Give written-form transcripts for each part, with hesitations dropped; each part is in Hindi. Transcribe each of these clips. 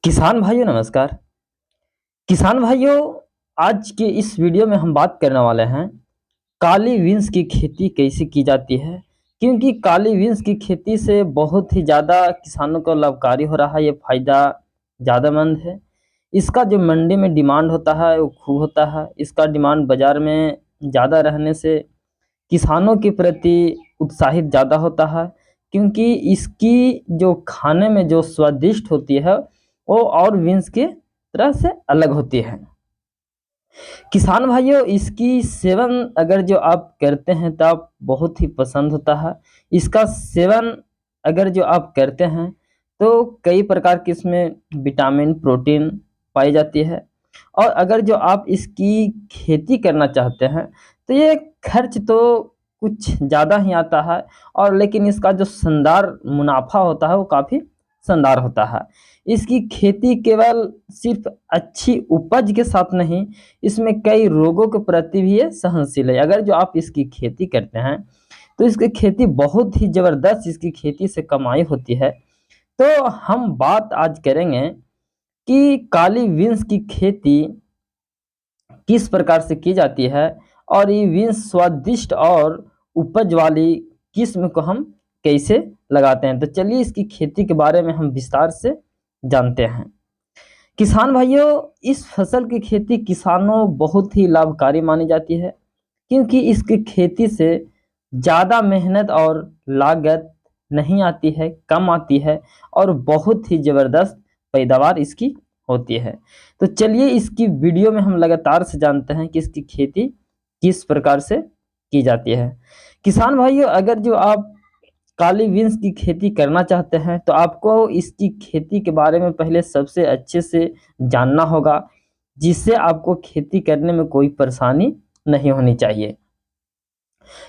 किसान भाइयों नमस्कार। किसान भाइयों, आज के इस वीडियो में हम बात करने वाले हैं काली बीन्स की खेती कैसे की जाती है। क्योंकि काली बीन्स की खेती से बहुत ही ज़्यादा किसानों को लाभकारी हो रहा है, ये फ़ायदा ज़्यादामंद है। इसका जो मंडी में डिमांड होता है वो खूब होता है। इसका डिमांड बाज़ार में ज़्यादा रहने से किसानों के प्रति उत्साहित ज़्यादा होता है, क्योंकि इसकी जो खाने में जो स्वादिष्ट होती है वो और बीन्स के तरह से अलग होती है। किसान भाइयों, इसकी सेवन अगर जो आप करते हैं तो आप बहुत ही पसंद होता है। इसका सेवन अगर जो आप करते हैं तो कई प्रकार की इसमें विटामिन प्रोटीन पाई जाती है। और अगर जो आप इसकी खेती करना चाहते हैं तो ये खर्च तो कुछ ज़्यादा ही आता है, और लेकिन इसका जो शानदार मुनाफा होता है वो काफ़ी शानदार होता है। इसकी खेती केवल सिर्फ अच्छी उपज के साथ नहीं, इसमें कई रोगों के प्रति भी ये सहनशील है। अगर जो आप इसकी खेती करते हैं तो इसकी खेती बहुत ही ज़बरदस्त, इसकी खेती से कमाई होती है। तो हम बात आज करेंगे कि काली बीन्स की खेती किस प्रकार से की जाती है, और ये बीन्स स्वादिष्ट और उपज वाली किस्म को हम कैसे लगाते हैं। तो चलिए इसकी खेती के बारे में हम विस्तार से जानते हैं। किसान भाइयों, इस फसल की खेती किसानों बहुत ही लाभकारी मानी जाती है, क्योंकि इसकी खेती से ज़्यादा मेहनत और लागत नहीं आती है, कम आती है, और बहुत ही ज़बरदस्त पैदावार इसकी होती है। तो चलिए इसकी वीडियो में हम लगातार से जानते हैं कि इसकी खेती किस प्रकार से की जाती है। किसान भाइयों, अगर जो आप काली बीन्स की खेती करना चाहते हैं तो आपको इसकी खेती के बारे में पहले सबसे अच्छे से जानना होगा, जिससे आपको खेती करने में कोई परेशानी नहीं होनी चाहिए।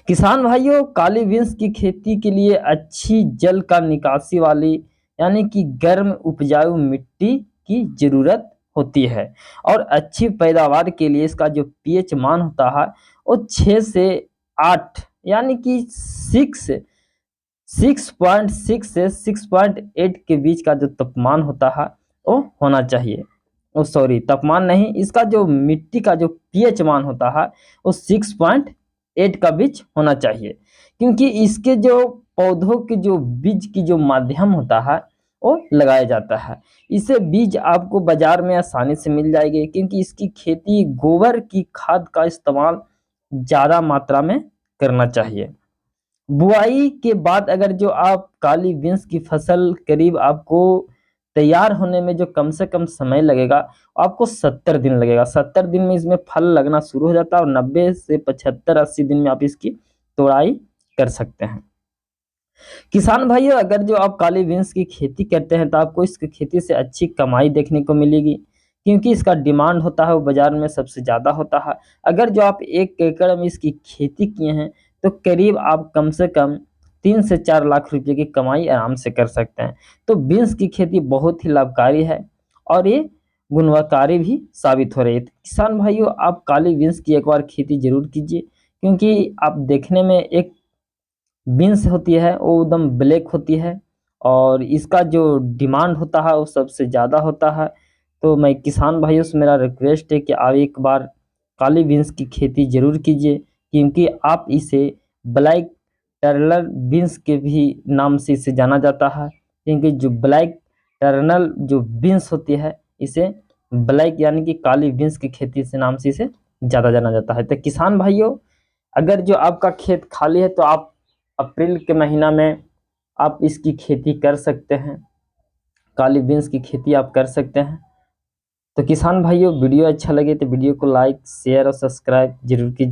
किसान भाइयों, काली बीन्स की खेती के लिए अच्छी जल का निकासी वाली यानी कि गर्म उपजाऊ मिट्टी की ज़रूरत होती है। और अच्छी पैदावार के लिए इसका जो पीएच मान होता है वो 6 से 8 यानी कि 6.6 से 6.8 के बीच का जो तापमान होता है वो होना चाहिए। तापमान नहीं, इसका जो मिट्टी का जो पीएच मान होता है वो 6.8 का बीच होना चाहिए। क्योंकि इसके जो पौधों के जो बीज की जो माध्यम होता है वो लगाया जाता है। इसे बीज आपको बाजार में आसानी से मिल जाएगी, क्योंकि इसकी खेती गोबर की खाद का इस्तेमाल ज़्यादा मात्रा में करना चाहिए। बुआई के बाद अगर जो आप काली बीन्स की फसल करीब आपको तैयार होने में जो कम से कम समय लगेगा, आपको 70 दिन लगेगा। 70 दिन में इसमें फल लगना शुरू हो जाता है, और 90 से 75-80 दिन में आप इसकी तोड़ाई कर सकते हैं। किसान भाइयों, अगर जो आप काली बीन्स की खेती करते हैं तो आपको इसकी खेती से अच्छी कमाई देखने को मिलेगी, क्योंकि इसका डिमांड होता है वो बाजार में सबसे ज़्यादा होता है। अगर जो आप 1 एकड़ में इसकी खेती किए हैं तो करीब आप कम से कम 3 से 4 लाख रुपए की कमाई आराम से कर सकते हैं। तो बीन्स की खेती बहुत ही लाभकारी है और ये गुणवत्ताकारी भी साबित हो रही है। तो किसान भाइयों, आप काली बीन्स की एक बार खेती जरूर कीजिए, क्योंकि आप देखने में एक बीन्स होती है वो एकदम ब्लैक होती है, और इसका जो डिमांड होता है वो सबसे ज़्यादा होता है। तो मैं किसान भाइयों से मेरा रिक्वेस्ट है कि आप एक बार काली बीन्स की खेती ज़रूर कीजिए, क्योंकि आप इसे ब्लैक टर्नल बीन्स के भी नाम से इसे जाना जाता है। क्योंकि जो ब्लैक टर्नल जो बीन्स होती है इसे ब्लैक यानी कि काली बीन्स की खेती से नाम से इसे ज़्यादा जाना जाता है। तो किसान भाइयों, अगर जो आपका खेत खाली है तो आप अप्रैल के महीना में आप इसकी खेती कर सकते हैं, काली बीन्स की खेती आप कर सकते हैं। तो किसान भाइयों, वीडियो अच्छा लगे तो वीडियो को लाइक शेयर और सब्सक्राइब जरूर कीजिए।